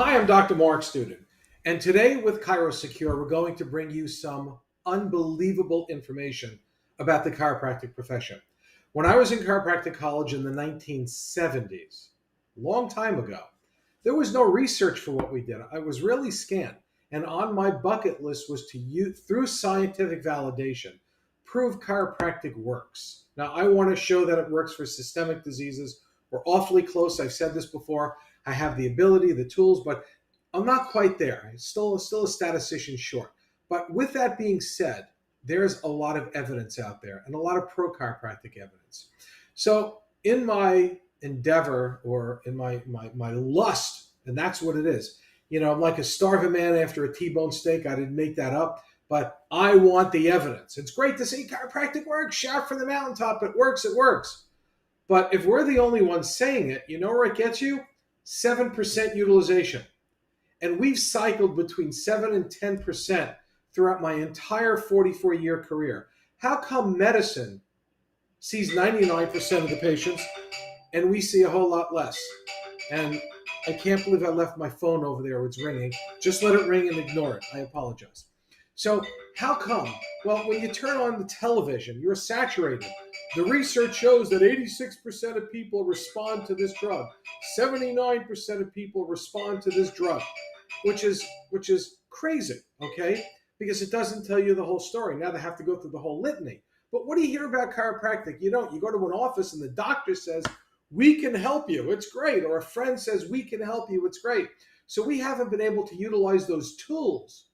Hi, I'm Dr. Mark Student, and today with ChiroSecure, we're going to bring you some unbelievable information about the chiropractic profession. When I was in chiropractic college in the 1970s, a long time ago, there was no research for what we did. I was really scant, and on my bucket list was to use, through scientific validation, prove chiropractic works. Now, I want to show that it works for systemic diseases. We're awfully close. I've said this before. I have the ability, the tools, but I'm not quite there. I'm still a statistician short. But with that being said, there's a lot of evidence out there and a lot of pro chiropractic evidence. So in my endeavor or in my lust, and that's what it is. You know, I'm like a starving man after a T-bone steak. I didn't make that up, but I want the evidence. It's great to see chiropractic works. Shout from the mountaintop. It works. It works. But if we're the only ones saying it, you know where it gets you? 7% utilization. And we've cycled between 7 and 10% throughout my entire 44-year career. How come medicine sees 99% of the patients and we see a whole lot less? And I can't believe I left my phone over there. It's ringing. Just let it ring and ignore it. I apologize. So how come? Well, when you turn on the television, you're saturated. The research shows that 86% of people respond to this drug. 79% of people respond to this drug, which is crazy, okay? Because it doesn't tell you the whole story. Now they have to go through the whole litany. But what do you hear about chiropractic? You don't. You go to an office and the doctor says, we can help you. It's great. Or a friend says, we can help you. It's great. So we haven't been able to utilize those tools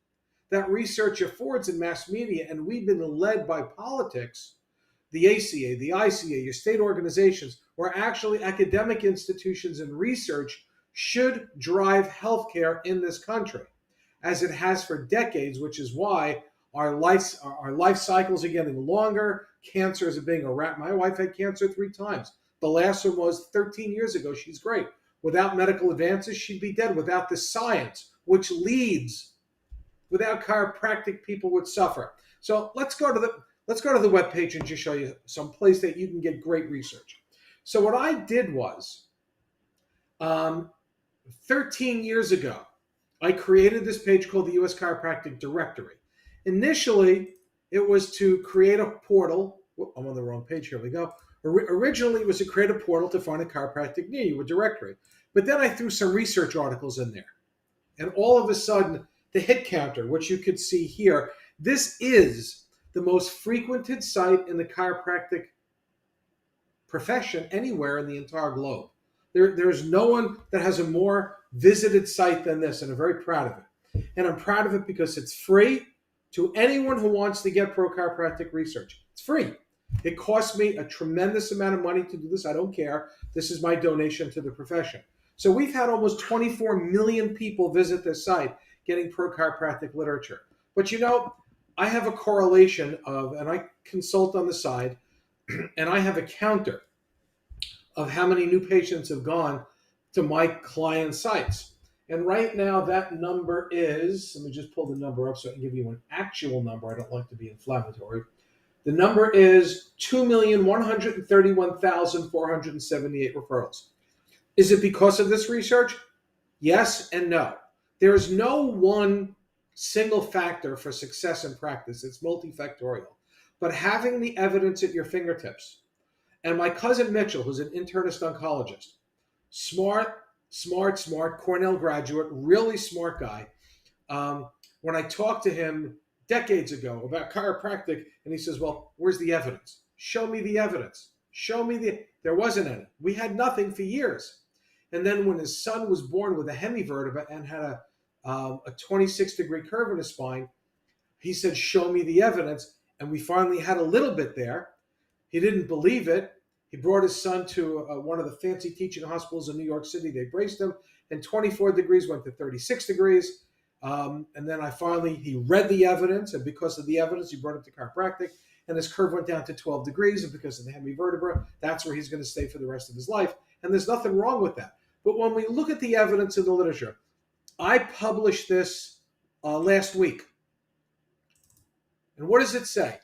that research affords in mass media, and we've been led by politics, the ACA, the ICA, your state organizations, where actually academic institutions and research should drive healthcare in this country, as it has for decades, which is why our life cycles are getting longer. Cancers are being eradicated. My wife had cancer 3 times. The last one was 13 years ago. She's great. Without medical advances, she'd be dead. Without the science, which leads, without chiropractic, people would suffer. So let's go to the webpage and just show you some place that you can get great research. So what I did was, 13 years ago, I created this page called the U.S. Chiropractic Directory. Initially, it was to create a portal. I'm on the wrong page. Here we go. Originally, it was to create a portal to find a chiropractic near you, a directory. But then I threw some research articles in there. And all of a sudden, the hit counter, which you could see here, this is the most frequented site in the chiropractic profession anywhere in the entire globe. There's no one that has a more visited site than this, and I'm very proud of it. And I'm proud of it because it's free to anyone who wants to get pro chiropractic research. It's free. It costs me a tremendous amount of money to do this. I don't care. This is my donation to the profession. So we've had almost 24 million people visit this site getting pro chiropractic literature. But you know, I have a correlation of, and I consult on the side, and I have a counter of how many new patients have gone to my client sites. And right now that number is, let me just pull the number up so I can give you an actual number. I don't like to be inflammatory. The number is 2,131,478 referrals. Is it because of this research? Yes and no. There is no one single factor for success in practice. It's multifactorial. But having the evidence at your fingertips, and my cousin Mitchell, who's an internist oncologist, smart, Cornell graduate, really smart guy. When I talked to him decades ago about chiropractic, and he says, well, where's the evidence? Show me the evidence. There wasn't any. We had nothing for years. And then when his son was born with a hemivertebra and had a 26-degree curve in his spine, he said, show me the evidence. And we finally had a little bit there. He didn't believe it. He brought his son to one of the fancy teaching hospitals in New York City. They braced him, and 24 degrees went to 36 degrees. And then he read the evidence, and because of the evidence, he brought him to chiropractic, and his curve went down to 12 degrees, and because of the hemivertebra, that's where he's going to stay for the rest of his life. And there's nothing wrong with that. But when we look at the evidence in the literature, I published this last week. And what does it say?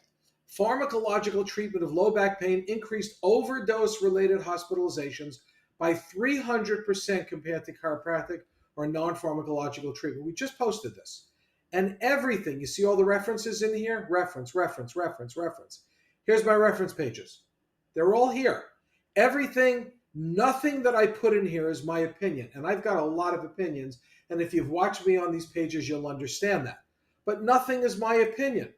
Pharmacological treatment of low back pain increased overdose-related hospitalizations by 300% compared to chiropractic, or non-pharmacological treatment. We just posted this. And everything, you see all the references in here? Reference, reference, reference, reference. Here's my reference pages. They're all here. Everything, nothing that I put in here is my opinion. And I've got a lot of opinions. And if you've watched me on these pages, you'll understand that. But nothing is my opinion.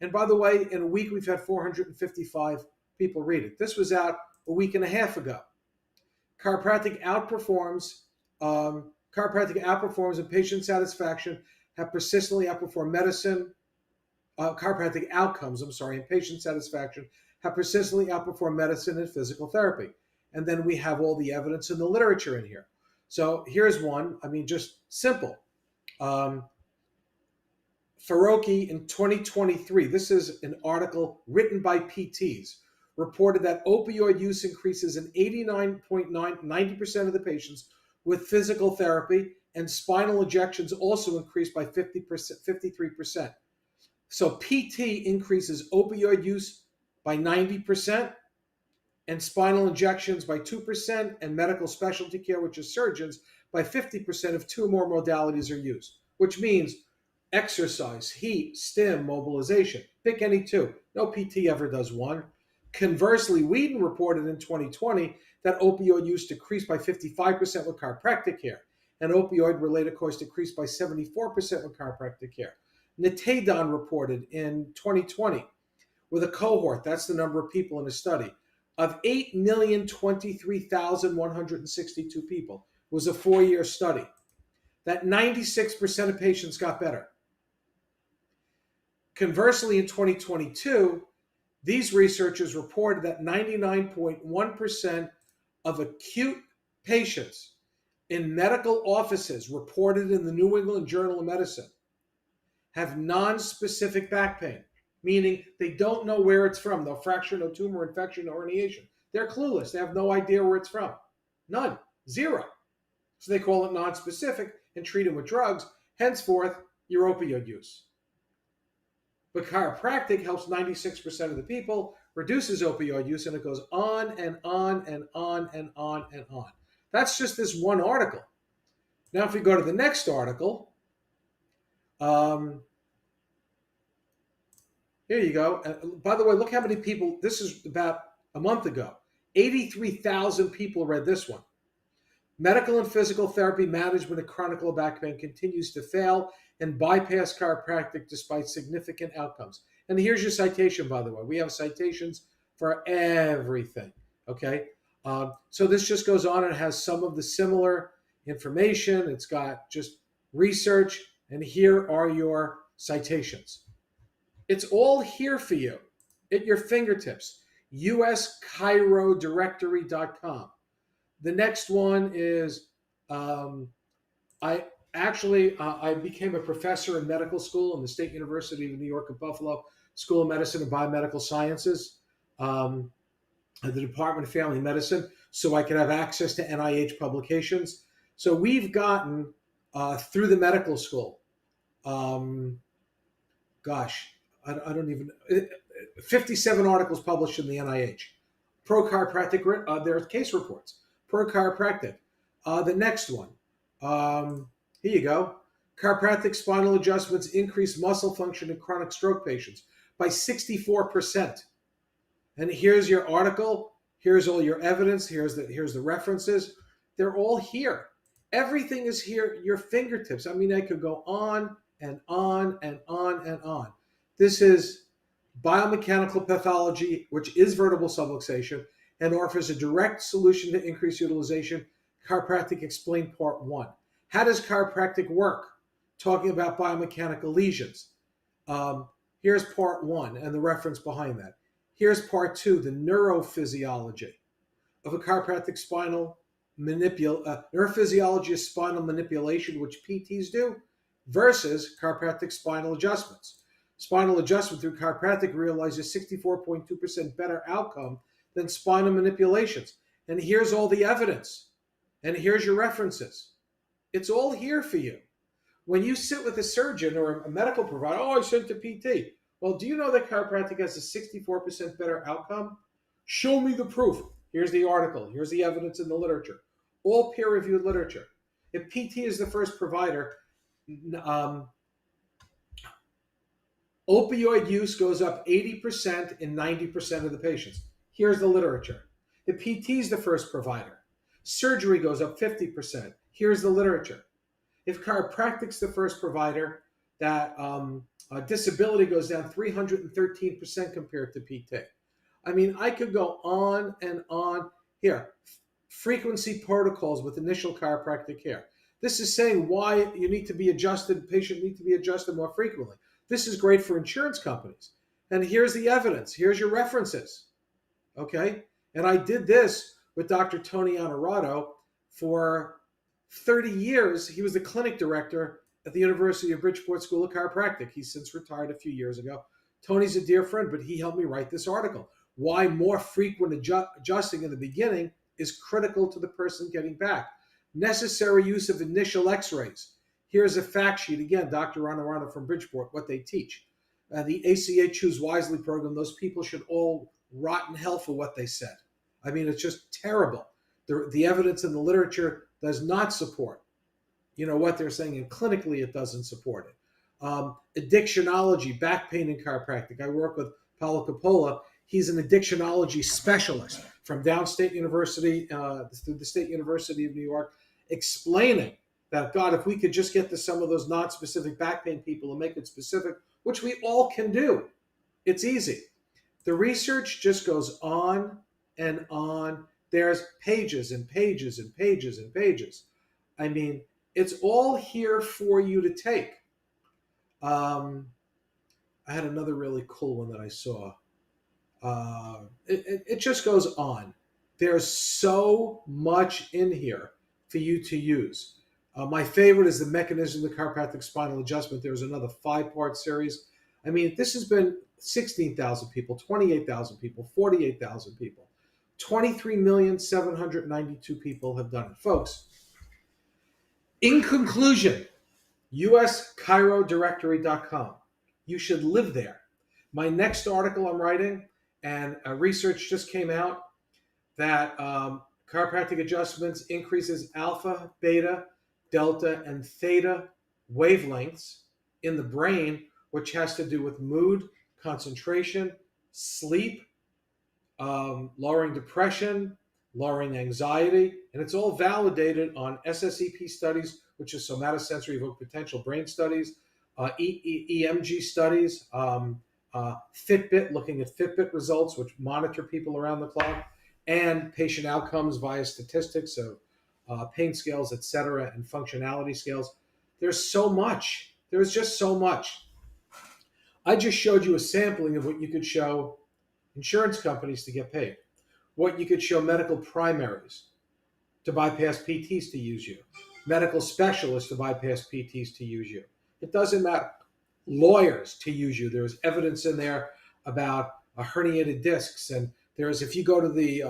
And by the way, in a week, we've had 455 people read it. This was out a week and a half ago. Chiropractic outperforms in patient satisfaction, have persistently outperformed medicine. Chiropractic outcomes, in patient satisfaction, have persistently outperformed medicine and physical therapy. And then we have all the evidence in the literature in here. So here's one, just simple. Faroki in 2023, this is an article written by PTs, reported that opioid use increases in 90% of the patients with physical therapy, and spinal injections also increased by 53%. So PT increases opioid use by 90%, and spinal injections by 2%, and medical specialty care, which is surgeons, by 50% if two or more modalities are used, which means exercise, heat, stim, mobilization. Pick any two. No PT ever does one. Conversely, Whedon reported in 2020 that opioid use decreased by 55% with chiropractic care, and opioid-related costs decreased by 74% with chiropractic care. Natadon reported in 2020 with a cohort, that's the number of people in a study, of 8,023,162 people. It was a 4-year study. That 96% of patients got better. Conversely, in 2022, these researchers reported that 99.1% of acute patients in medical offices reported in the New England Journal of Medicine have non-specific back pain, meaning they don't know where it's from. No fracture, no tumor, infection, no herniation. They're clueless. They have no idea where it's from. None. Zero. So they call it non-specific and treat them with drugs. Henceforth, your opioid use. But chiropractic helps 96% of the people, reduces opioid use, and it goes on and on and on and on and on. That's just this one article. Now, if we go to the next article, here you go. By the way, look how many people, this is about a month ago. 83,000 people read this one. Medical and physical therapy management of chronic low back pain continues to fail and bypass chiropractic despite significant outcomes. And here's your citation, by the way. We have citations for everything, okay? So this just goes on and has some of the similar information. It's got just research, and here are your citations. It's all here for you at your fingertips. uschirodirectory.com. The next one is I became a professor in medical school in the State University of New York at Buffalo, School of Medicine and Biomedical Sciences, at the Department of Family Medicine, so I could have access to NIH publications. So we've gotten, through the medical school, I don't even, 57 articles published in the NIH. Pro chiropractic, their case reports. Pro chiropractic. The next one. Here you go. Chiropractic spinal adjustments increase muscle function in chronic stroke patients by 64%. And here's your article. Here's all your evidence. Here's the references. They're all here. Everything is here at your fingertips. I could go on and on and on and on. This is biomechanical pathology, which is vertebral subluxation, and offers a direct solution to increase utilization. Chiropractic Explained Part 1. How does chiropractic work? Talking about biomechanical lesions. Here's Part 1 and the reference behind that. Here's Part 2, the neurophysiology of a chiropractic neurophysiology of spinal manipulation, which PTs do, versus chiropractic spinal adjustments. Spinal adjustment through chiropractic realizes 64.2% better outcome than spinal manipulations. And here's all the evidence. And here's your references. It's all here for you. When you sit with a surgeon or a medical provider, I sent to PT. Well, do you know that chiropractic has a 64% better outcome? Show me the proof. Here's the article. Here's the evidence in the literature. All peer-reviewed literature. If PT is the first provider, um, opioid use goes up 80% in 90% of the patients. Here's the literature. If PT is the first provider, surgery goes up 50%. Here's the literature. If chiropractic's the first provider, that disability goes down 313% compared to PT. I mean, I could go on and on. Here, frequency protocols with initial chiropractic care. This is saying why you need to be adjusted, patient need to be adjusted more frequently. This is great for insurance companies. And here's the evidence. Here's your references. Okay? And I did this with Dr. Tony Honorato for 30 years. He was the clinic director at the University of Bridgeport School of Chiropractic. He's since retired a few years ago. Tony's a dear friend, but he helped me write this article. Why more frequent adjusting in the beginning is critical to the person getting back. Necessary use of initial x-rays. Here's a fact sheet. Again, Dr. Honorato from Bridgeport, what they teach. The ACA Choose Wisely program, those people should all rot in hell for what they said. I mean, it's just terrible. The evidence in the literature does not support, what they're saying, and clinically it doesn't support it. Addictionology, back pain in chiropractic. I work with Paulo Coppola. He's an addictionology specialist from Downstate University, through the State University of New York, explaining that, God, if we could just get to some of those non-specific back pain people and make it specific, which we all can do, it's easy. The research just goes on and on. There's pages and pages and pages and pages. I mean, it's all here for you to take. I had another really cool one that I saw. It just goes on. There's so much in here for you to use. My favorite is the mechanism of the chiropractic spinal adjustment. There's another 5-part series. I mean, this has been 16,000 people, 28,000 people, 48,000 people. 23,792 people have done it. Folks, in conclusion, USChiroDirectory.com. You should live there. My next article I'm writing, and research just came out that chiropractic adjustments increases alpha, beta, delta, and theta wavelengths in the brain, which has to do with mood, concentration, sleep, lowering depression, lowering anxiety, and it's all validated on SSEP studies, which is somatosensory evoked potential brain studies, EMG studies, Fitbit, looking at Fitbit results, which monitor people around the clock, and patient outcomes via statistics of pain scales, et cetera, and functionality scales. There's so much. There's just so much. I just showed you a sampling of what you could show insurance companies to get paid, what you could show medical primaries to bypass PTs to use you, medical specialists to bypass PTs to use you. It doesn't matter. Lawyers to use you. There's evidence in there about herniated discs, and there's, if you go to the,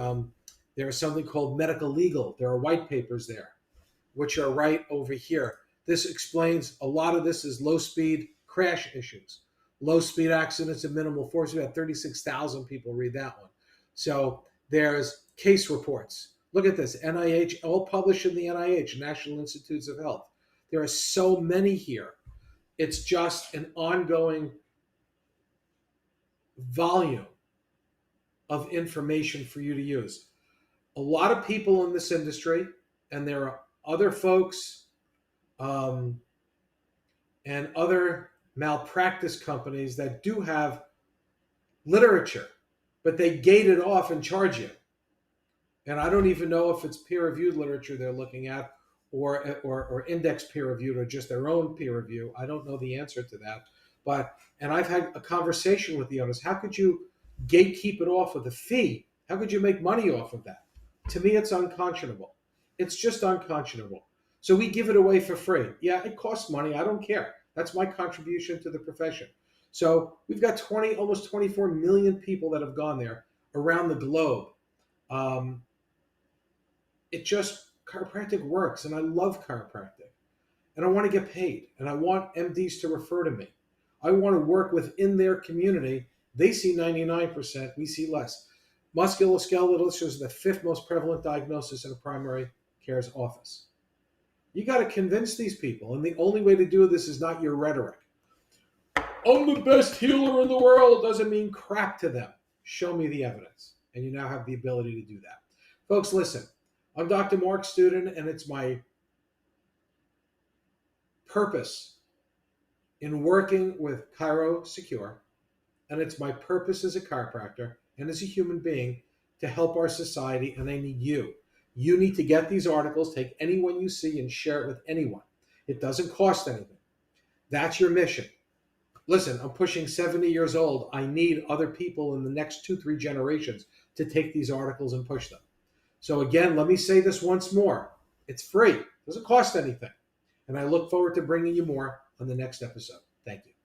there's something called medical legal. There are white papers there, which are right over here. This explains a lot of this is low speed crash issues, low speed accidents and minimal force. We had 36,000 people read that one. So there's case reports. Look at this, NIH, all published in the NIH, National Institutes of Health. There are so many here. It's just an ongoing volume of information for you to use. A lot of people in this industry, and there are other folks and other malpractice companies that do have literature, but they gate it off and charge you. And I don't even know if it's peer-reviewed literature they're looking at, or index peer-reviewed, or just their own peer review. I don't know the answer to that. And I've had a conversation with the owners. How could you gatekeep it off with a fee? How could you make money off of that? To me, it's unconscionable. It's just unconscionable. So we give it away for free. Yeah, it costs money. I don't care. That's my contribution to the profession. So we've got almost 24 million people that have gone there around the globe. Chiropractic works, and I love chiropractic. And I want to get paid, and I want MDs to refer to me. I want to work within their community. They see 99%, we see less. Musculoskeletal is the 5th most prevalent diagnosis in a primary care's office. You got to convince these people. And the only way to do this is not your rhetoric. I'm the best healer in the world doesn't mean crap to them. Show me the evidence. And you now have the ability to do that. Folks, listen, I'm Dr. Mark's student, and it's my purpose in working with ChiroSecure, and it's my purpose as a chiropractor and as a human being to help our society, and I need you. You need to get these articles, take anyone you see and share it with anyone. It doesn't cost anything. That's your mission. Listen, I'm pushing 70 years old. I need other people in the next 2-3 generations to take these articles and push them. So again, let me say this once more. It's free. It doesn't cost anything. And I look forward to bringing you more on the next episode. Thank you.